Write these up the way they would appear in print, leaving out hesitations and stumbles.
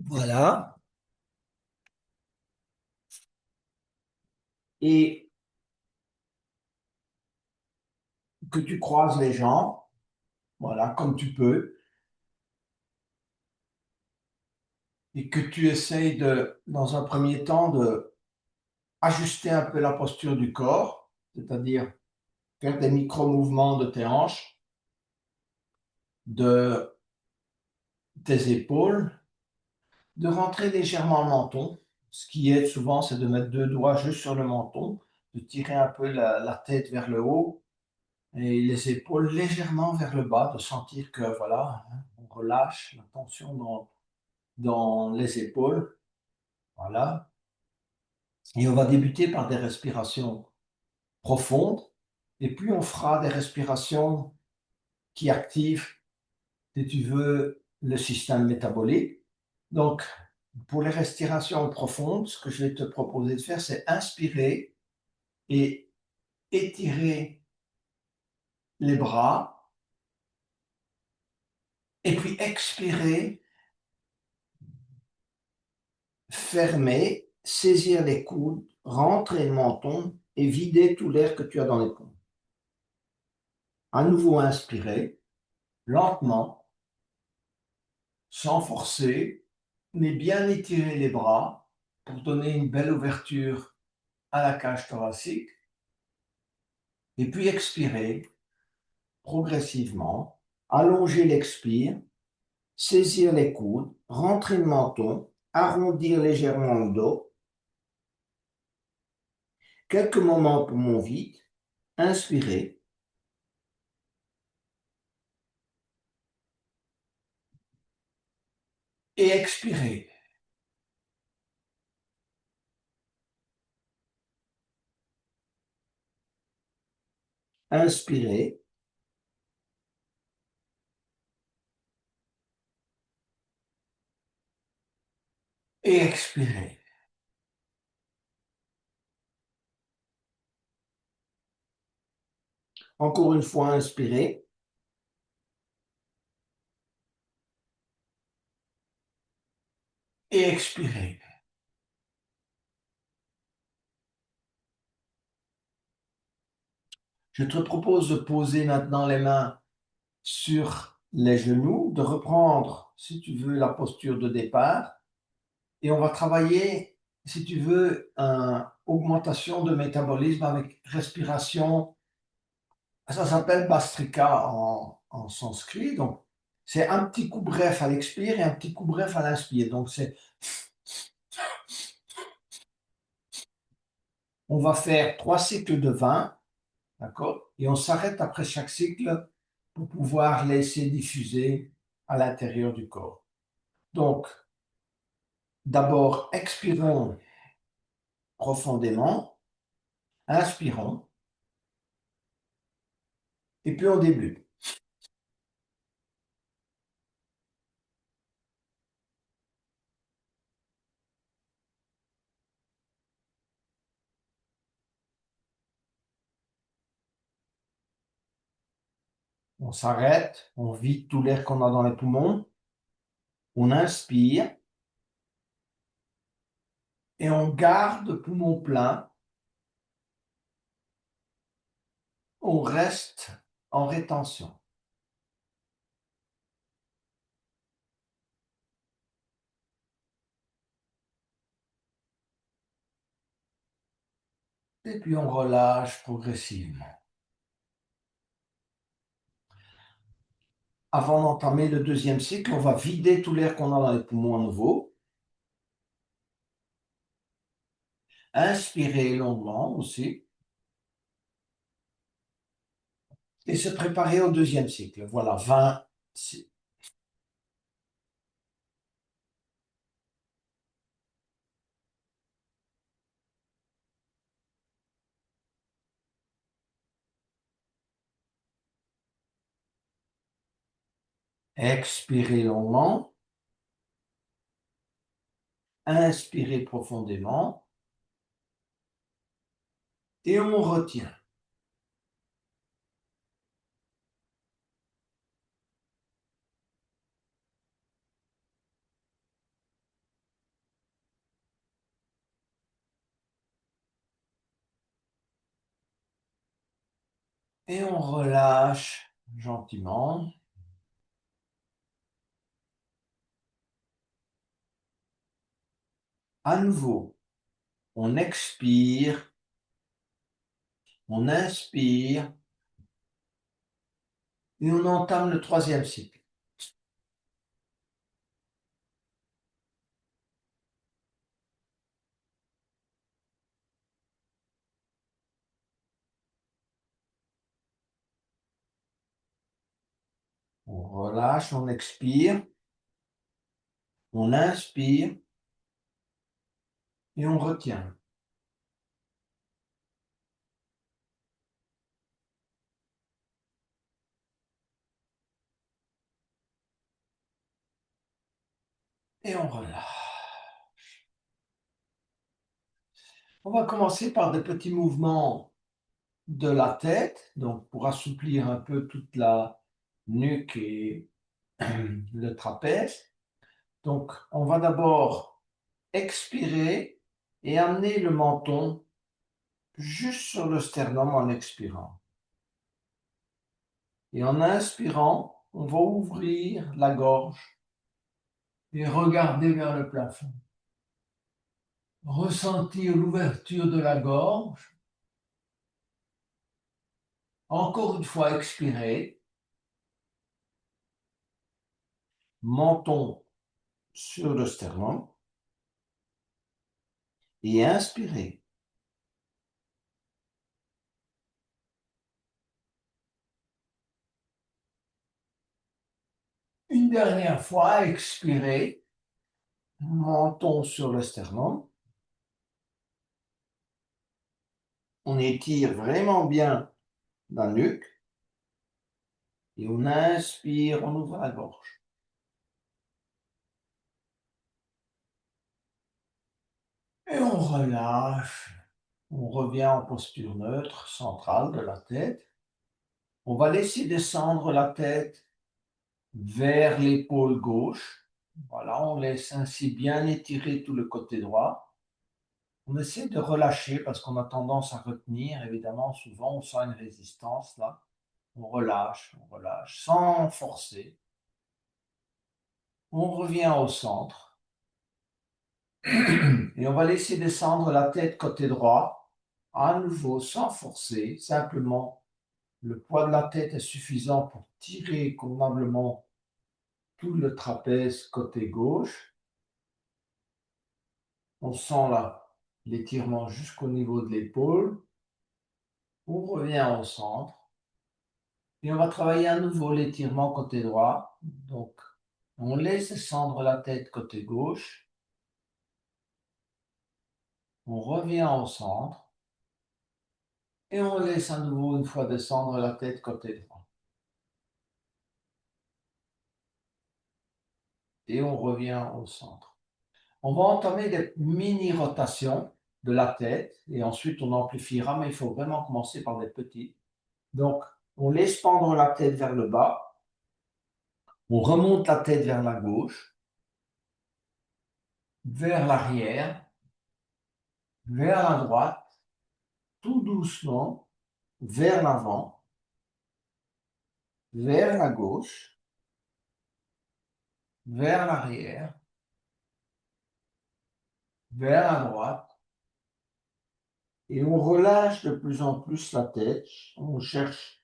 Voilà. Et que tu croises les gens, voilà, comme tu peux, et que tu essayes dans un premier temps, de ajuster un peu la posture du corps, c'est-à-dire faire des micro-mouvements de tes hanches, de tes épaules, de rentrer légèrement le menton. Ce qui aide souvent, c'est de mettre deux doigts juste sur le menton, de tirer un peu la tête vers le haut et les épaules légèrement vers le bas, de sentir que voilà, hein, on relâche la tension dans les épaules. Voilà. Et on va débuter par des respirations profondes. Et puis on fera des respirations qui activent, si tu veux, le système métabolique. Donc, pour les respirations profondes, ce que je vais te proposer de faire, c'est inspirer et étirer les bras. Et puis expirer, fermer, saisir les coudes, rentrer le menton et vider tout l'air que tu as dans les poumons. À nouveau inspirer, lentement, sans forcer, mais bien étirer les bras pour donner une belle ouverture à la cage thoracique. Et puis expirer progressivement, allonger l'expire, saisir les coudes, rentrer le menton, arrondir légèrement le dos. Quelques moments poumons vides, inspirer et expirer. Inspirer et expirer. Encore une fois, inspirer et expirer. Je te propose de poser maintenant les mains sur les genoux, de reprendre, si tu veux, la posture de départ. Et on va travailler, si tu veux, une augmentation de métabolisme avec respiration. Ça s'appelle Bastrika en sanskrit. Donc, c'est un petit coup bref à l'expire et un petit coup bref à l'inspire. Donc, on va faire 3 cycles de 20, d'accord? Et on s'arrête après chaque cycle pour pouvoir laisser diffuser à l'intérieur du corps. Donc, d'abord, expirons profondément, inspirons, et puis on débute. On s'arrête, on vide tout l'air qu'on a dans les poumons, on inspire et on garde poumon plein, on reste en rétention. Et puis on relâche progressivement. Avant d'entamer le deuxième cycle, on va vider tout l'air qu'on a dans les poumons à nouveau. Inspirer longuement aussi. Et se préparer au deuxième cycle. Voilà, 20. Expirez longuement. Inspirez profondément. Et on retient. Et on relâche gentiment. À nouveau, on expire, on inspire et on entame le troisième cycle. On relâche, on expire, on inspire et on retient. Et on relâche. On va commencer par des petits mouvements de la tête, donc pour assouplir un peu toute la nuque et le trapèze. Donc, on va d'abord expirer et amener le menton juste sur le sternum en expirant. Et en inspirant, on va ouvrir la gorge et regarder vers le plafond. Ressentir l'ouverture de la gorge. Encore une fois, expirer. Menton sur le sternum. Et inspirer. Une dernière fois, expirer. Menton sur le sternum. On étire vraiment bien la nuque. Et on inspire, on ouvre la gorge. Et on relâche. On revient en posture neutre, centrale de la tête. On va laisser descendre la tête vers l'épaule gauche. Voilà, on laisse ainsi bien étirer tout le côté droit. On essaie de relâcher parce qu'on a tendance à retenir. Évidemment, souvent, on sent une résistance là. On relâche, sans forcer. On revient au centre. Et on va laisser descendre la tête côté droit, à nouveau sans forcer, simplement le poids de la tête est suffisant pour tirer convenablement tout le trapèze côté gauche. On sent là l'étirement jusqu'au niveau de l'épaule. On revient au centre et on va travailler à nouveau l'étirement côté droit. Donc, on laisse descendre la tête côté gauche. On revient au centre. Et on laisse à nouveau une fois descendre la tête côté droit. Et on revient au centre. On va entamer des mini-rotations de la tête et ensuite on amplifiera, mais il faut vraiment commencer par des petites. Donc, on laisse pendre la tête vers le bas. On remonte la tête vers la gauche, vers l'arrière, vers la droite, tout doucement, vers l'avant, vers la gauche, vers l'arrière, vers la droite. Et on relâche de plus en plus la tête. On cherche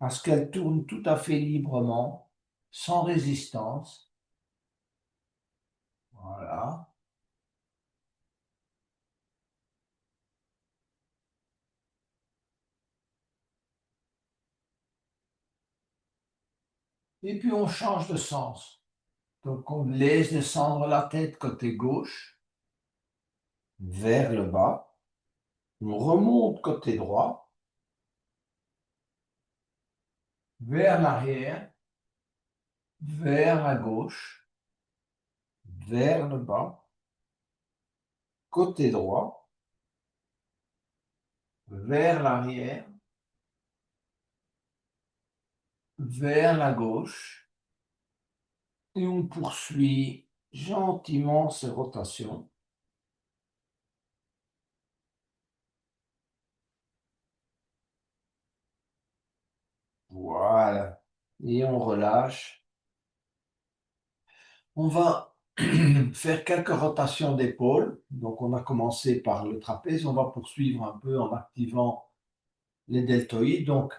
à ce qu'elle tourne tout à fait librement, sans résistance. Voilà. Et puis on change de sens. Donc on laisse descendre la tête côté gauche, vers le bas. On remonte côté droit, vers l'arrière, vers la gauche, vers le bas, côté droit, vers l'arrière, vers la gauche. Et on poursuit gentiment ces rotations. Voilà. Et on relâche. On va faire quelques rotations d'épaules. Donc, on a commencé par le trapèze. On va poursuivre un peu en activant les deltoïdes. Donc,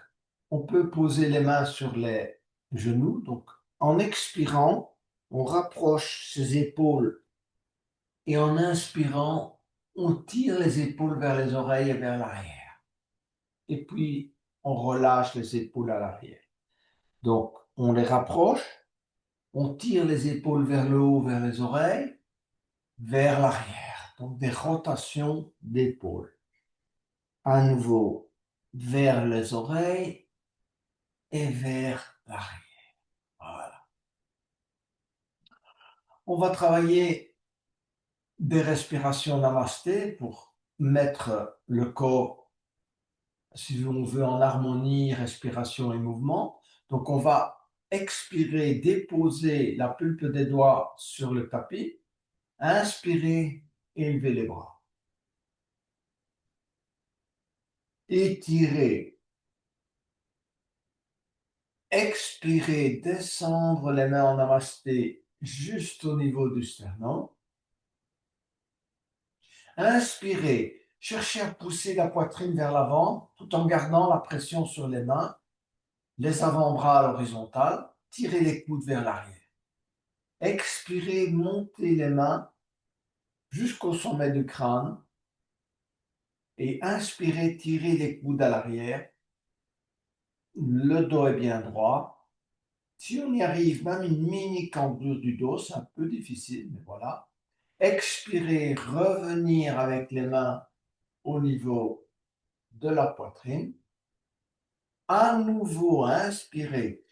on peut poser les mains sur les genoux. Donc, en expirant, on rapproche ses épaules et en inspirant, on tire les épaules vers les oreilles et vers l'arrière. Et puis, on relâche les épaules à l'arrière. Donc, on les rapproche, on tire les épaules vers le haut, vers les oreilles, vers l'arrière. Donc, des rotations d'épaules. À nouveau, vers les oreilles et vers l'arrière. Voilà. On va travailler des respirations namasté pour mettre le corps, si on veut, en harmonie, respiration et mouvement. Donc, on va expirer, déposer la pulpe des doigts sur le tapis. Inspirer, élever les bras. Étirer. Expirer, descendre les mains en namasté juste au niveau du sternum. Inspirez, cherchez à pousser la poitrine vers l'avant tout en gardant la pression sur les mains, les avant-bras à l'horizontale, tirez les coudes vers l'arrière. Expirez, montez les mains jusqu'au sommet du crâne et inspirez, tirez les coudes à l'arrière. Le dos est bien droit. Si on y arrive, même une mini cambrure du dos, c'est un peu difficile, mais voilà. Expirez, revenir avec les mains au niveau de la poitrine. À nouveau, inspirez.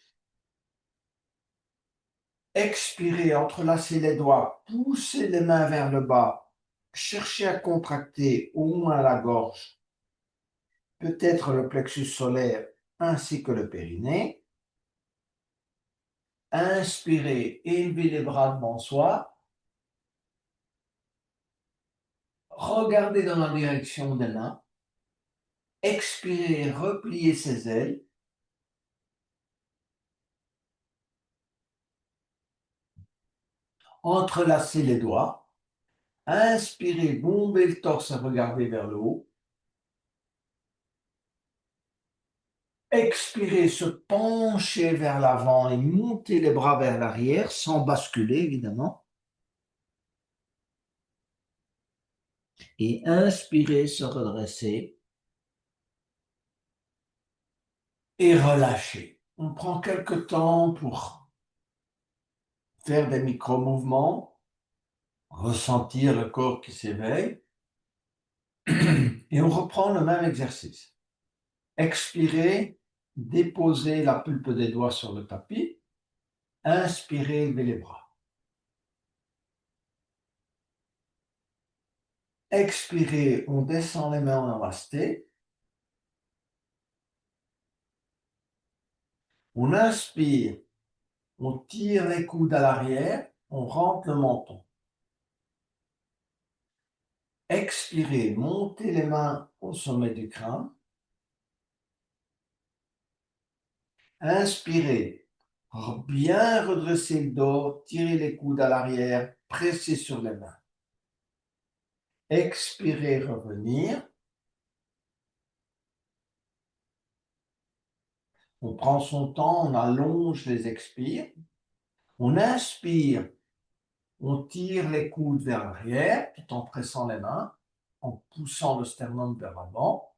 Expirez, entrelacez les doigts, poussez les mains vers le bas. Cherchez à contracter au moins la gorge, peut-être le plexus solaire ainsi que le périnée. Inspirez, élevez les bras devant soi. Regardez dans la direction des mains. Expirez, repliez ses ailes. Entrelacez les doigts. Inspirez, bombez le torse et regardez vers le haut. Expirez, se pencher vers l'avant et monter les bras vers l'arrière sans basculer évidemment. Et inspirez, se redresser et relâcher. On prend quelques temps pour faire des micro-mouvements, ressentir le corps qui s'éveille et on reprend le même exercice. Expirez, déposez la pulpe des doigts sur le tapis. Inspirez, levez les bras. Expirez, on descend les mains en namasté. On inspire, on tire les coudes à l'arrière, on rentre le menton. Expirez, montez les mains au sommet du crâne. Inspirez, bien redresser le dos, tirez les coudes à l'arrière, pressez sur les mains. Expirez, revenir. On prend son temps, on allonge les expires. On inspire, on tire les coudes vers l'arrière tout en pressant les mains, en poussant le sternum vers l'avant.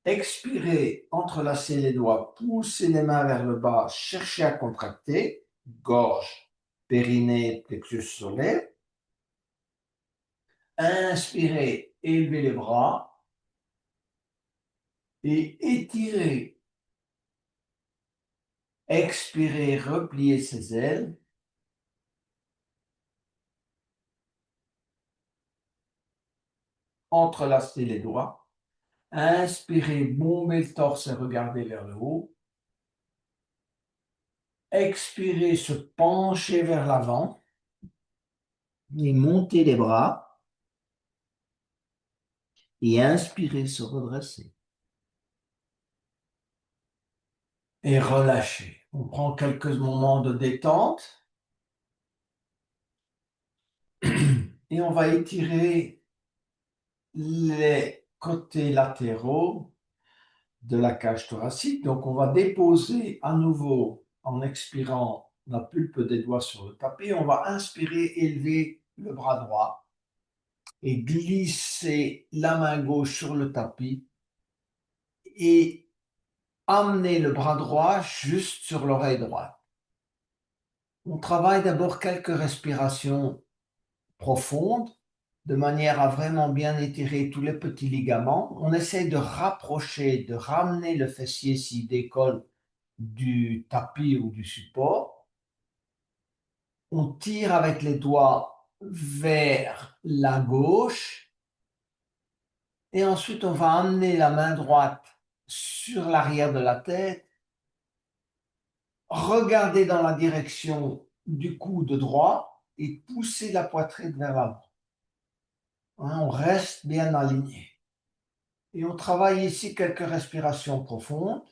Expirez, entrelacez les doigts, poussez les mains vers le bas, cherchez à contracter, gorge, périnée, plexus solaire. Inspirez, élevez les bras et étirez. Expirez, repliez ses ailes. Entrelacez les doigts. Inspirez, bombez le torse et regardez vers le haut. Expirez, se pencher vers l'avant et montez les bras. Et inspirez, se redresser. et relâcher. On prend quelques moments de détente et on va étirer les côtés latéraux de la cage thoracique. Donc, on va déposer à nouveau, en expirant, la pulpe des doigts sur le tapis. On va inspirer, élever le bras droit et glisser la main gauche sur le tapis et amener le bras droit juste sur l'oreille droite. On travaille d'abord quelques respirations profondes de manière à vraiment bien étirer tous les petits ligaments. On essaie de rapprocher, de ramener le fessier s'il décolle du tapis ou du support. On tire avec les doigts vers la gauche et ensuite on va amener la main droite sur l'arrière de la tête, regarder dans la direction du coude droit et pousser la poitrine vers l'avant. On reste bien aligné. Et on travaille ici quelques respirations profondes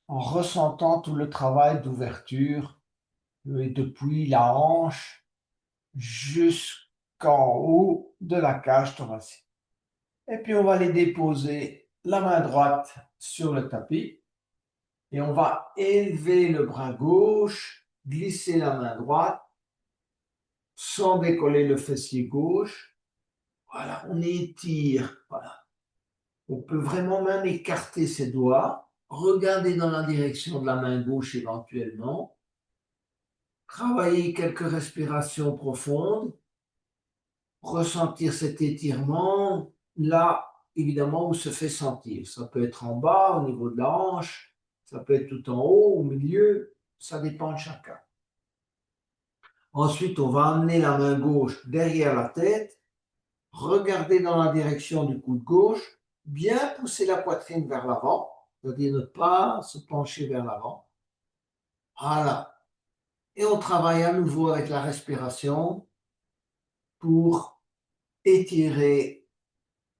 en ressentant tout le travail d'ouverture et depuis la hanche jusqu'en haut de la cage thoracique. Et puis on va les déposer la main droite sur le tapis et on va élever le bras gauche, glisser la main droite sans décoller le fessier gauche. Voilà, on étire. Voilà. On peut vraiment même écarter ses doigts, regarder dans la direction de la main gauche éventuellement, travailler quelques respirations profondes, ressentir cet étirement là, évidemment, où se fait sentir. Ça peut être en bas, au niveau de la hanche, ça peut être tout en haut, au milieu, ça dépend de chacun. Ensuite, on va amener la main gauche derrière la tête, regarder dans la direction du coude gauche, bien pousser la poitrine vers l'avant, c'est-à-dire ne pas se pencher vers l'avant. Voilà. Et on travaille à nouveau avec la respiration pour étirer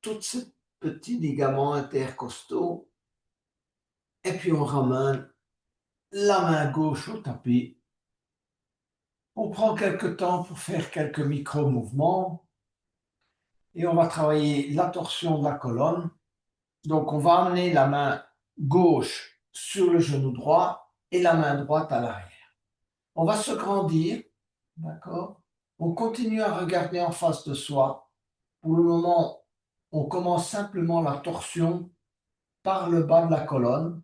tous ces petits ligaments intercostaux. Et puis on ramène la main gauche au tapis. On prend quelques temps pour faire quelques micro-mouvements et on va travailler la torsion de la colonne. Donc on va amener la main gauche sur le genou droit et la main droite à l'arrière. On va se grandir, d'accord? On continue à regarder en face de soi. Pour le moment, on commence simplement la torsion par le bas de la colonne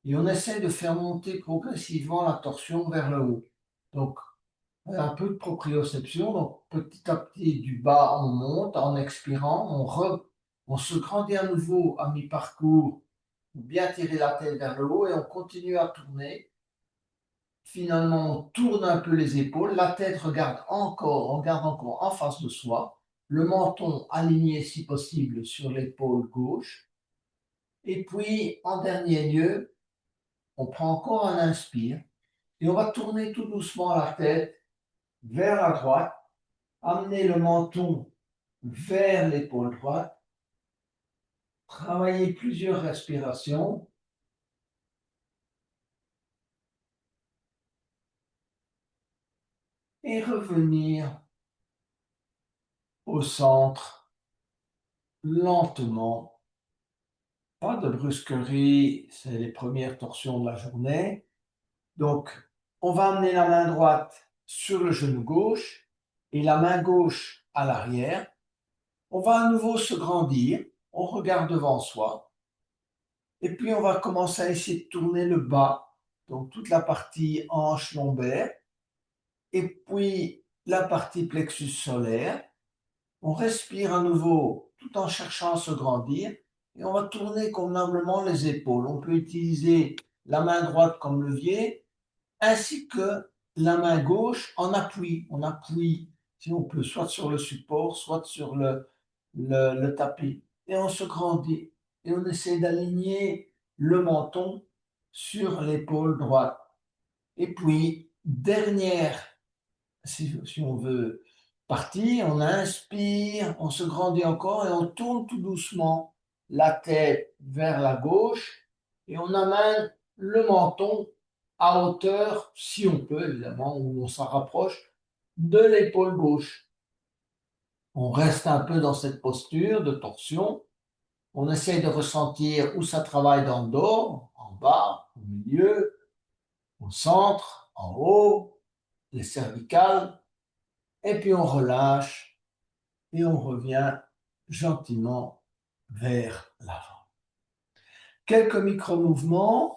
et on essaie de faire monter progressivement la torsion vers le haut. Donc, un peu de proprioception. Donc, petit à petit, du bas, on monte en expirant. On se grandit à nouveau à mi-parcours, bien tirer la tête vers le haut et on continue à tourner. Finalement, on tourne un peu les épaules. La tête on garde encore en face de soi. Le menton aligné, si possible, sur l'épaule gauche. Et puis, en dernier lieu, on prend encore un inspire et on va tourner tout doucement la tête vers la droite, amener le menton vers l'épaule droite, travailler plusieurs respirations et revenir au centre lentement. Pas de brusquerie, c'est les premières torsions de la journée. Donc, on va amener la main droite sur le genou gauche et la main gauche à l'arrière. On va à nouveau se grandir, on regarde devant soi et puis on va commencer à essayer de tourner le bas, donc toute la partie hanche lombaire et puis la partie plexus solaire. On respire à nouveau tout en cherchant à se grandir et on va tourner convenablement les épaules. On peut utiliser la main droite comme levier ainsi que la main gauche en appui. On appuie, si on peut, soit sur le support, soit sur le tapis. Et on se grandit et on essaie d'aligner le menton sur l'épaule droite. Et puis, dernière, si on veut partir, on inspire, on se grandit encore et on tourne tout doucement la tête vers la gauche et on amène le menton à hauteur, si on peut évidemment, où on s'en rapproche, de l'épaule gauche. On reste un peu dans cette posture de torsion. On essaye de ressentir où ça travaille dans le dos, en bas, au milieu, au centre, en haut, les cervicales. Et puis on relâche et on revient gentiment vers l'avant. Quelques micro-mouvements.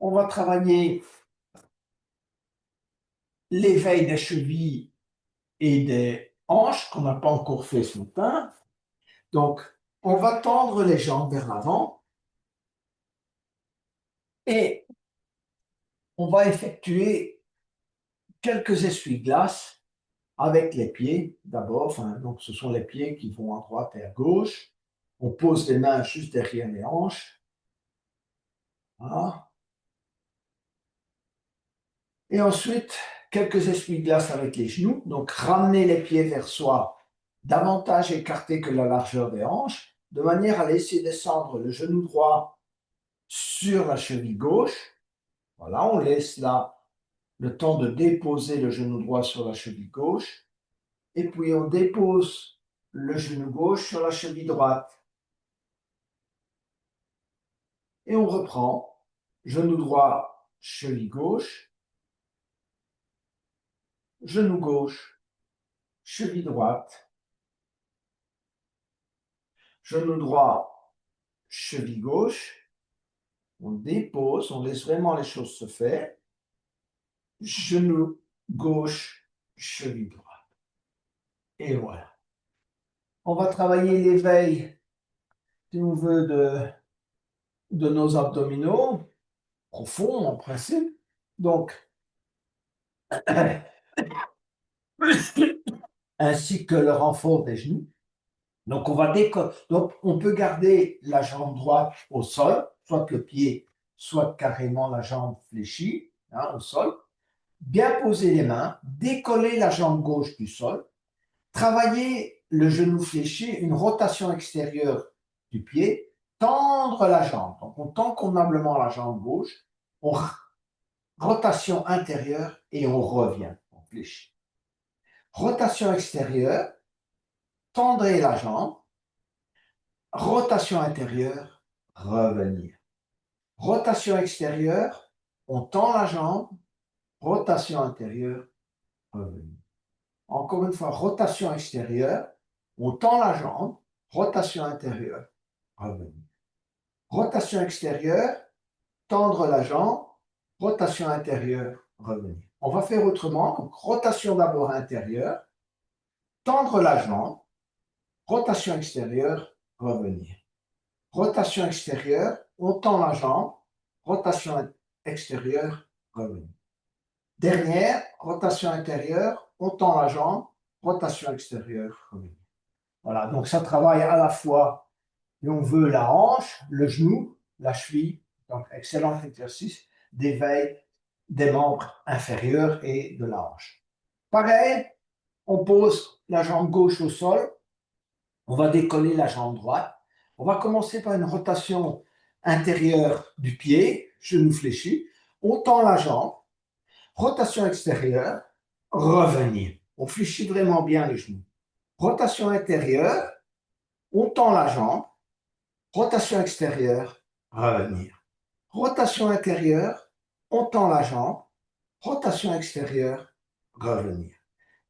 On va travailler l'éveil des chevilles et des hanches qu'on n'a pas encore fait ce matin. Donc, on va tendre les jambes vers l'avant et on va effectuer quelques essuie-glaces avec les pieds d'abord. Enfin, donc, ce sont les pieds qui vont à droite et à gauche. On pose les mains juste derrière les hanches. Voilà. Et ensuite, quelques essuie-glaces avec les genoux. Donc, ramener les pieds vers soi, davantage écartés que la largeur des hanches, de manière à laisser descendre le genou droit sur la cheville gauche. Voilà, on laisse là le temps de déposer le genou droit sur la cheville gauche. Et puis, on dépose le genou gauche sur la cheville droite. Et on reprend. Genou droit, cheville gauche. Genou gauche, cheville droite. Genou droit, cheville gauche. On dépose, on laisse vraiment les choses se faire. Genou gauche, cheville droite. Et voilà. On va travailler l'éveil, si on veut, de nos abdominaux, profonds en principe. Donc, ainsi que le renfort des genoux. Donc, Donc, on peut garder la jambe droite au sol, soit le pied, soit carrément la jambe fléchie, hein, au sol. Bien poser les mains, décoller la jambe gauche du sol, travailler le genou fléchi, une rotation extérieure du pied, tendre la jambe. Donc, on tend convenablement la jambe gauche, rotation intérieure et on revient, on fléchit. Rotation extérieure, tendrez la jambe, rotation intérieure, revenir. Rotation extérieure, on tend la jambe, rotation intérieure, revenir. Encore une fois, rotation extérieure, on tend la jambe, rotation intérieure, revenir. Rotation extérieure, tendre la jambe, rotation intérieure, revenir. On va faire autrement. Donc, rotation d'abord intérieure, tendre la jambe, rotation extérieure, revenir. Rotation extérieure, on tend la jambe, rotation extérieure, revenir. Dernière, rotation intérieure, on tend la jambe, rotation extérieure, revenir. Voilà, donc ça travaille à la fois, et on veut la hanche, le genou, la cheville, donc excellent exercice d'éveil des membres inférieurs et de la hanche. Pareil, on pose la jambe gauche au sol, on va décoller la jambe droite, on va commencer par une rotation intérieure du pied, genou fléchi, on tend la jambe, rotation extérieure, revenir. On fléchit vraiment bien les genoux. Rotation intérieure, on tend la jambe, rotation extérieure, revenir. Rotation intérieure, on tend la jambe, rotation extérieure, revenir.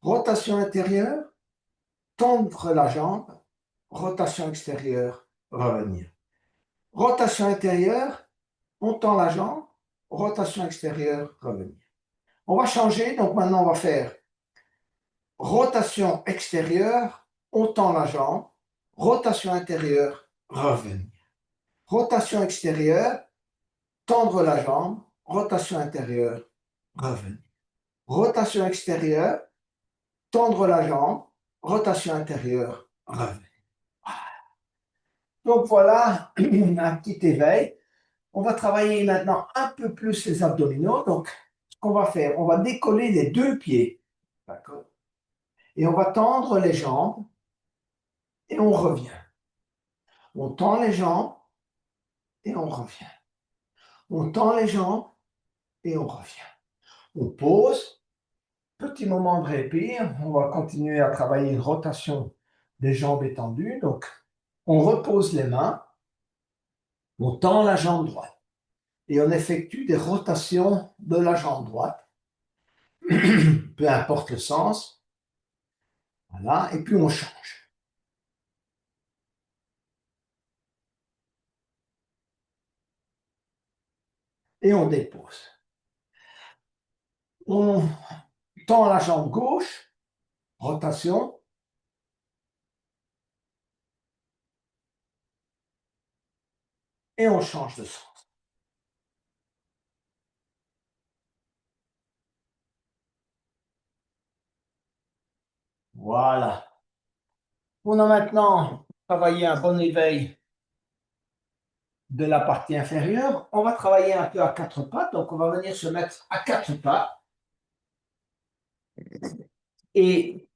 Rotation intérieure, tendre la jambe, rotation extérieure, revenir. Rotation intérieure, on tend la jambe, rotation extérieure, revenir. On va changer, donc maintenant on va faire rotation extérieure, on tend la jambe, rotation intérieure, revenir. Rotation extérieure, tendre la jambe, rotation intérieure, revenir. Rotation extérieure, tendre la jambe, rotation intérieure, revenir. Donc voilà un petit éveil. On va travailler maintenant un peu plus les abdominaux. Donc, ce qu'on va faire, on va décoller les deux pieds. D'accord? Et on va tendre les jambes et on revient. On tend les jambes et on revient. On tend les jambes et on revient. On pose, petit moment de répit. On va continuer à travailler une rotation des jambes étendues. Donc, on repose les mains, on tend la jambe droite et on effectue des rotations de la jambe droite, peu importe le sens. Voilà, et puis on change. Et on dépose. On tend la jambe gauche, rotation, et on change de sens. Voilà. On a maintenant travaillé un bon éveil de la partie inférieure. On va travailler un peu à quatre pattes. Donc, on va venir se mettre à quatre pattes. Et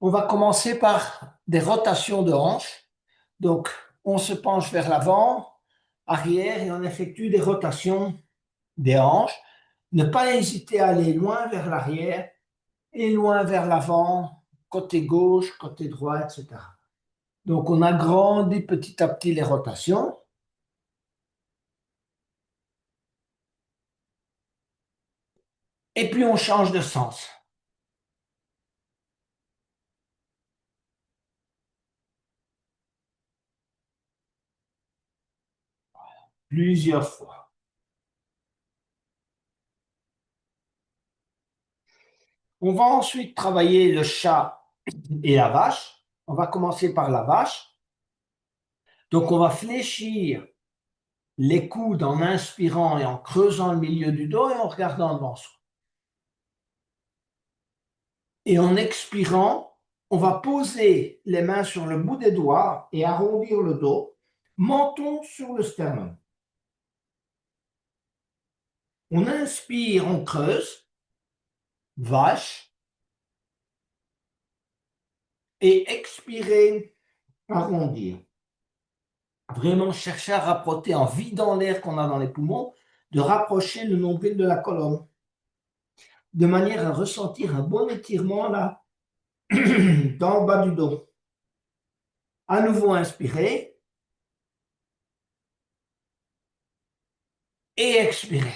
on va commencer par des rotations de hanches. Donc, on se penche vers l'avant, arrière, et on effectue des rotations des hanches. Ne pas hésiter à aller loin vers l'arrière et loin vers l'avant, côté gauche, côté droit, etc. Donc, on agrandit petit à petit les rotations. Et puis, on change de sens. Plusieurs fois. On va ensuite travailler le chat et la vache. On va commencer par la vache. Donc, on va fléchir les coudes en inspirant et en creusant le milieu du dos et en regardant devant soi. Et en expirant, on va poser les mains sur le bout des doigts et arrondir le dos, menton sur le sternum. On inspire, on creuse, vache, et expirer, arrondir. Vraiment chercher à rapprocher en vidant l'air qu'on a dans les poumons, de rapprocher le nombril de la colonne, de manière à ressentir un bon étirement là, dans le bas du dos. À nouveau inspirer et expirer.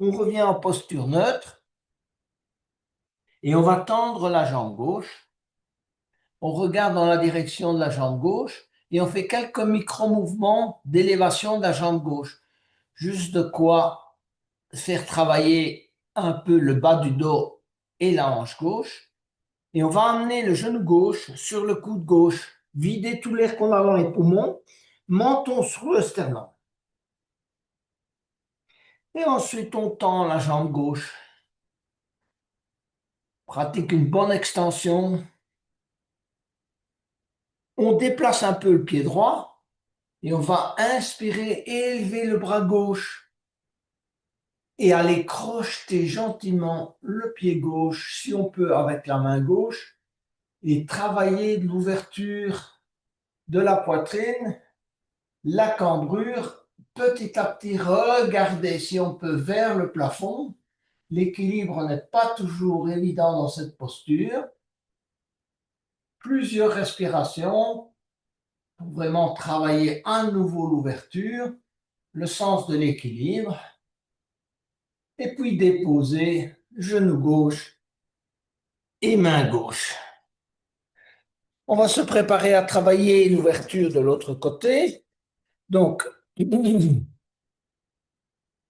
On revient en posture neutre et on va tendre la jambe gauche. On regarde dans la direction de la jambe gauche et on fait quelques micro-mouvements d'élévation de la jambe gauche. Juste de quoi faire travailler un peu le bas du dos et la hanche gauche. Et on va amener le genou gauche sur le coude gauche, vider tout l'air qu'on a dans les poumons, menton sur le sternum. Et ensuite, on tend la jambe gauche. Pratique une bonne extension. On déplace un peu le pied droit et on va inspirer, élever le bras gauche et aller crocheter gentiment le pied gauche, si on peut, avec la main gauche, et travailler de l'ouverture de la poitrine, la cambrure, petit à petit, regardez si on peut vers le plafond. L'équilibre n'est pas toujours évident dans cette posture. Plusieurs respirations pour vraiment travailler à nouveau l'ouverture, le sens de l'équilibre, et puis déposer genou gauche et main gauche. On va se préparer à travailler l'ouverture de l'autre côté. Donc,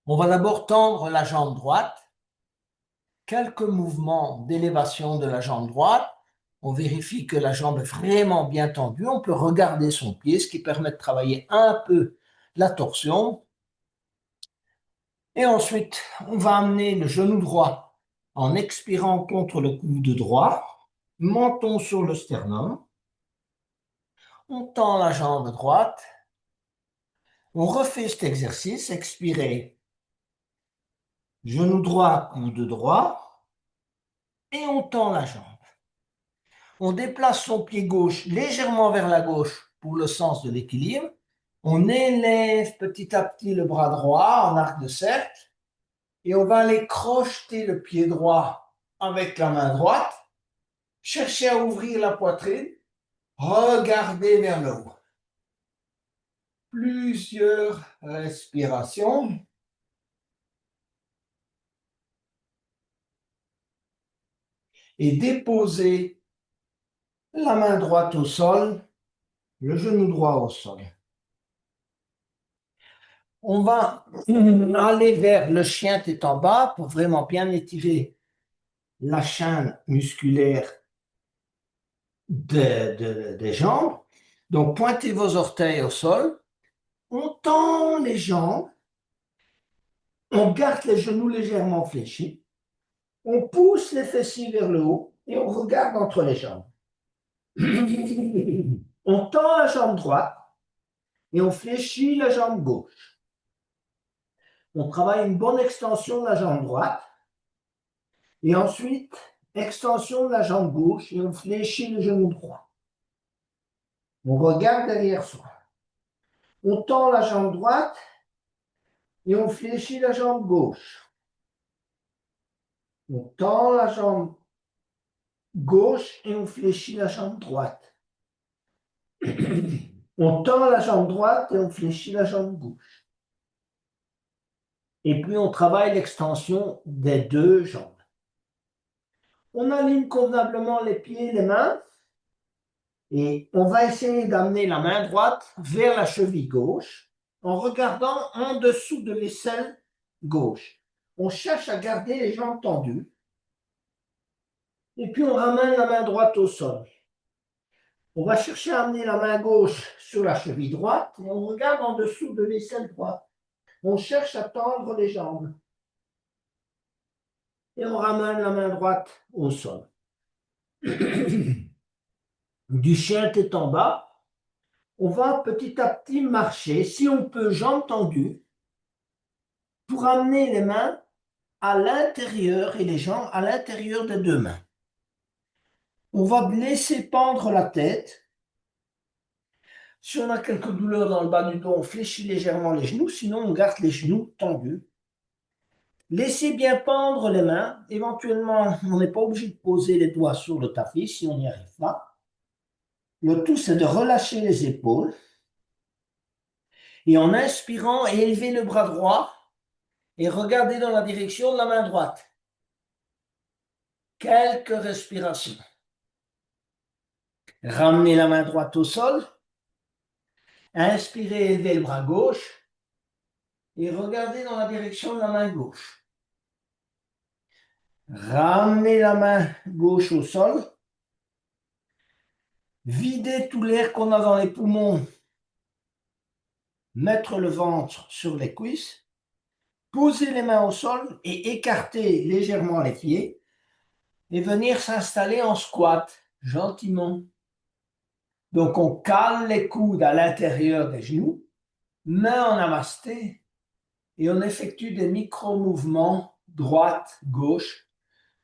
on va d'abord tendre la jambe droite. Quelques mouvements d'élévation de la jambe droite. On vérifie que la jambe est vraiment bien tendue. On peut regarder son pied, ce qui permet de travailler un peu la torsion. Et ensuite, on va amener le genou droit en expirant contre le coude droit, menton sur le sternum. On tend la jambe droite. On refait cet exercice, expirez. Genou droit, coude droit. et on tend la jambe. On déplace son pied gauche légèrement vers la gauche pour le sens de l'équilibre. On élève petit à petit le bras droit en arc de cercle et on va aller crocheter le pied droit avec la main droite, chercher à ouvrir la poitrine, regarder vers le haut. Plusieurs respirations. Et déposer la main droite au sol, le genou droit au sol. On va aller vers le chien tête en bas pour vraiment bien étirer la chaîne musculaire des jambes. Donc, pointez vos orteils au sol. On tend les jambes. On garde les genoux légèrement fléchis. On pousse les fessiers vers le haut et on regarde entre les jambes. On tend la jambe droite et on fléchit la jambe gauche. On travaille une bonne extension de la jambe droite et ensuite extension de la jambe gauche et on fléchit le genou droit. On regarde derrière soi. On tend la jambe droite et on fléchit la jambe gauche. On tend la jambe gauche et on fléchit la jambe droite. On tend la jambe droite et on fléchit la jambe gauche. Et puis on travaille l'extension des deux jambes. On aligne convenablement les pieds et les mains et on va essayer d'amener la main droite vers la cheville gauche en regardant en dessous de l'aisselle gauche. On cherche à garder les jambes tendues et puis on ramène la main droite au sol. On va chercher à amener la main gauche sur la cheville droite et on regarde en dessous de l'aisselle droite. On cherche à tendre les jambes. Et on ramène la main droite au sol. Du chien tête en bas, on va petit à petit marcher, si on peut, jambes tendues, pour amener les mains à l'intérieur et les jambes à l'intérieur des deux mains. On va laisser pendre la tête. Si on a quelques douleurs dans le bas du dos, on fléchit légèrement les genoux, sinon on garde les genoux tendus. Laissez bien pendre les mains. Éventuellement, on n'est pas obligé de poser les doigts sur le tapis si on n'y arrive pas. Le tout, c'est de relâcher les épaules. Et en inspirant, élever le bras droit et regarder dans la direction de la main droite. Quelques respirations. Ramenez la main droite au sol. Inspirez, élevez le bras gauche. Et regardez dans la direction de la main gauche. Ramenez la main gauche au sol. Videz tout l'air qu'on a dans les poumons. Mettre le ventre sur les cuisses. Posez les mains au sol et écartez légèrement les pieds. Et venir s'installer en squat, gentiment. Donc on cale les coudes à l'intérieur des genoux, main en namasté, et on effectue des micro-mouvements droite, gauche,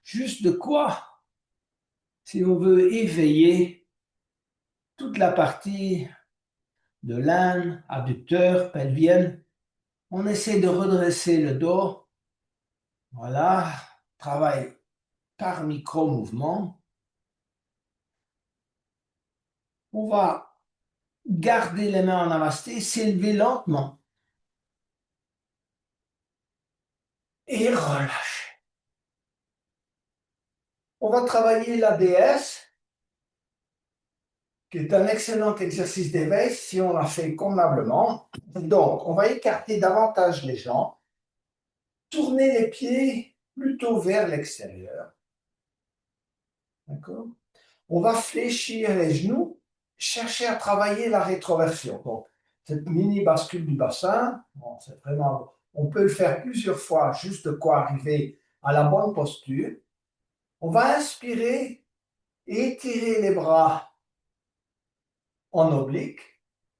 juste de quoi, si on veut éveiller toute la partie de l'âne, abducteur, pelvienne. On essaie de redresser le dos. Voilà, travail par micro-mouvement. On va garder les mains en namasté, s'élever lentement. Et relâcher. On va travailler la DS, qui est un excellent exercice d'éveil si on la fait convenablement. Donc, on va écarter davantage les jambes, tourner les pieds plutôt vers l'extérieur. D'accord? On va fléchir les genoux, chercher à travailler la rétroversion. Donc, cette mini bascule du bassin, bon, c'est vraiment, on peut le faire plusieurs fois, juste de quoi arriver à la bonne posture. On va inspirer, étirer les bras en oblique.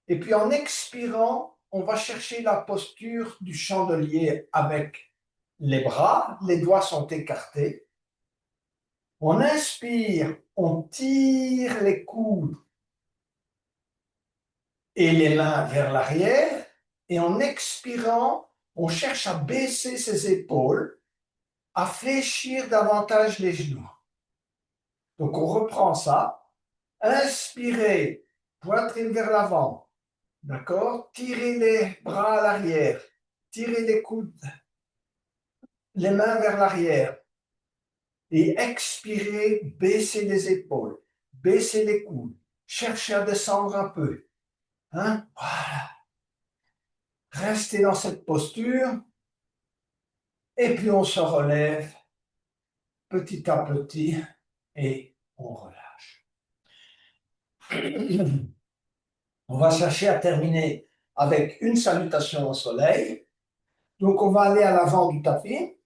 Et puis en expirant, on va chercher la posture du chandelier avec les bras, les doigts sont écartés. On inspire, on tire les coudes et les mains vers l'arrière. Et en expirant, on cherche à baisser ses épaules, à fléchir davantage les genoux. Donc on reprend ça. Inspirez, poitrine vers l'avant. D'accord? Tirez les bras à l'arrière. Tirez les coudes, les mains vers l'arrière. Et expirez, baissez les épaules, baissez les coudes. Cherchez à descendre un peu. Hein? Voilà. Restez dans cette posture. Et puis on se relève petit à petit et on relâche. On va chercher à terminer avec une salutation au soleil. Donc on va aller à l'avant du tapis.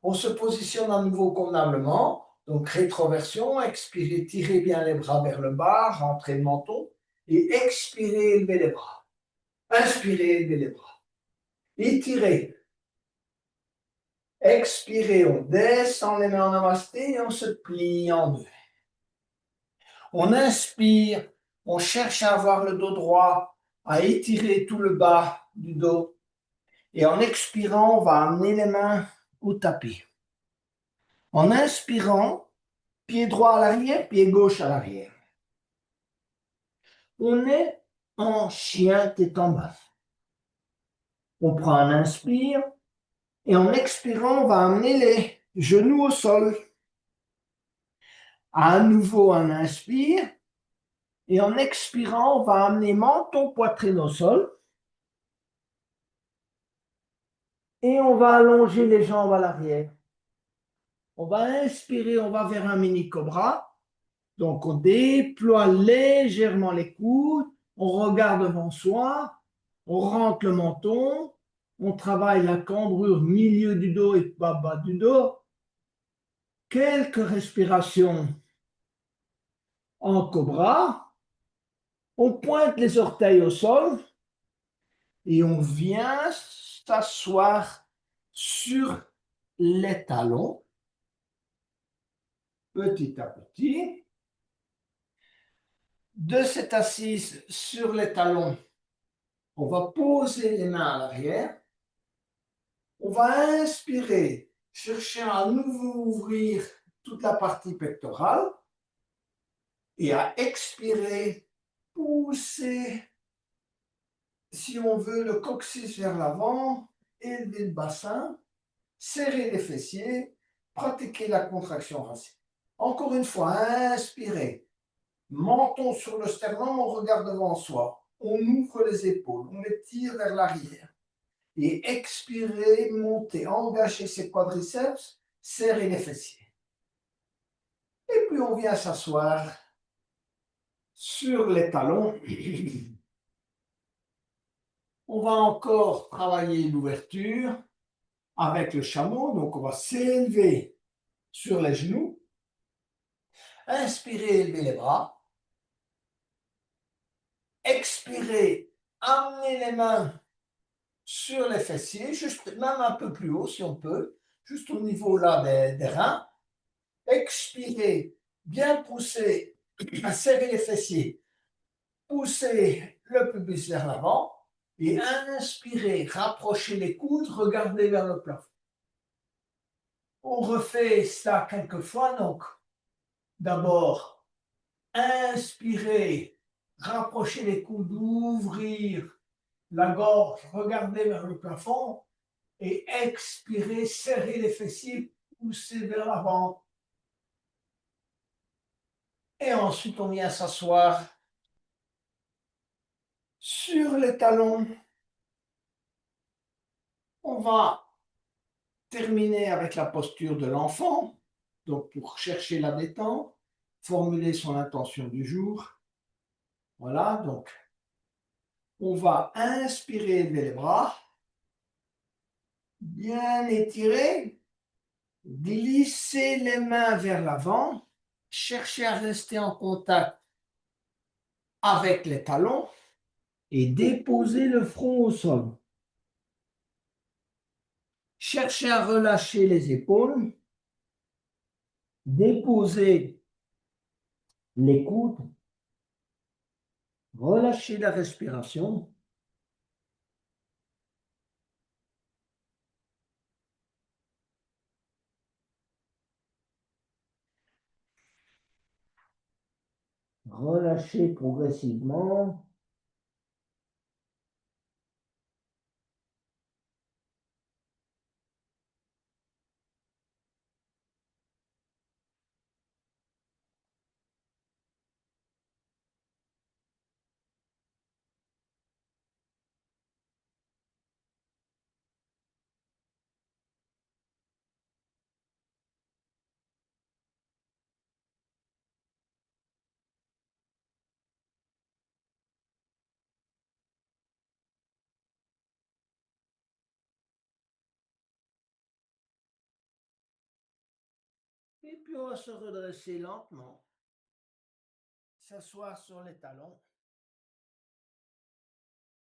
On se positionne à nouveau convenablement. Donc rétroversion, expirez, tirez bien les bras vers le bas, rentrez le menton. Et expirez, élevez les bras. Inspirez, élevez les bras. Étirez. Expirez, on descend les mains en namasté et on se plie en deux. On inspire, on cherche à avoir le dos droit, à étirer tout le bas du dos. Et en expirant, on va amener les mains au tapis. En inspirant, pied droit à l'arrière, pied gauche à l'arrière. On est en chien tête en bas. On prend un inspire et en expirant, on va amener les genoux au sol. À nouveau un inspire et en expirant, on va amener menton, poitrine au sol. Et on va allonger les jambes à l'arrière. On va inspirer, on va vers un mini cobra. Donc on déploie légèrement les coudes, on regarde devant soi, on rentre le menton, on travaille la cambrure milieu du dos et bas du dos. Quelques respirations en cobra. On pointe les orteils au sol et on vient s'asseoir sur les talons petit à petit. De cette assise sur les talons, on va poser les mains à l'arrière. On va inspirer, chercher à nouveau ouvrir toute la partie pectorale et à expirer, pousser, si on veut, le coccyx vers l'avant, élever le bassin, serrer les fessiers, pratiquer la contraction racine. Encore une fois, inspirez, menton sur le sternum, on regarde devant soi. On ouvre les épaules, on les tire vers l'arrière. Et expirez, montez, engagez ses quadriceps, serrez les fessiers. Et puis on vient s'asseoir sur les talons. On va encore travailler l'ouverture avec le chameau. Donc on va s'élever sur les genoux. Inspirez, élevez les bras. Expirez, amenez les mains sur les fessiers, juste même un peu plus haut si on peut, juste au niveau là des reins. Expirez, bien pousser, à serrer les fessiers, pousser le pubis vers l'avant et inspirez, rapprochez les coudes, regardez vers le plafond. On refait ça quelques fois, donc d'abord inspirez, rapprochez les coudes, ouvrir la gorge, regardez vers le plafond et expirez, serrez les fessiers, poussez vers l'avant. Et ensuite, on vient s'asseoir sur les talons. On va terminer avec la posture de l'enfant. Donc, pour chercher la détente, formuler son intention du jour. Voilà, donc, on va inspirer, élever les bras, bien étirer, glisser les mains vers l'avant, chercher à rester en contact avec les talons et déposer le front au sol. Cherchez à relâcher les épaules Déposer les coudes, relâcher la respiration. Relâcher progressivement. Et puis on va se redresser lentement, s'asseoir sur les talons.